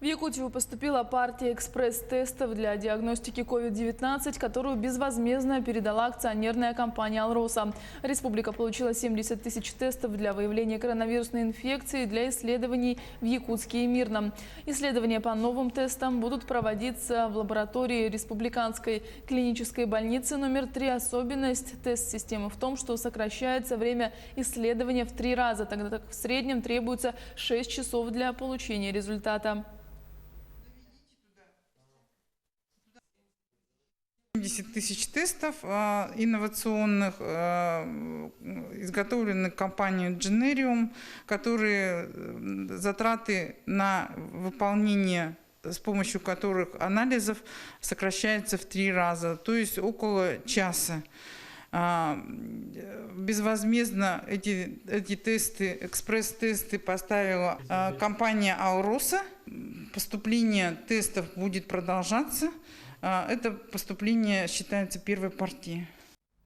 В Якутию поступила партия экспресс-тестов для диагностики COVID-19, которую безвозмездно передала акционерная компания «Алроса». Республика получила 70 тысяч тестов для выявления коронавирусной инфекции для исследований в Якутске и Мирном. Исследования по новым тестам будут проводиться в лаборатории Республиканской клинической больницы номер 3. Особенность тест-системы в том, что сокращается время исследования в 3 раза, тогда как в среднем требуется 6 часов для получения результата. 70 тысяч тестов инновационных, изготовленных компанией Generium, которые затраты на выполнение, с помощью которых анализов сокращаются в 3 раза, то есть около часа. Безвозмездно эти тесты, экспресс-тесты поставила компания «Алроса». Поступление тестов будет продолжаться. Это поступление считается первой партией.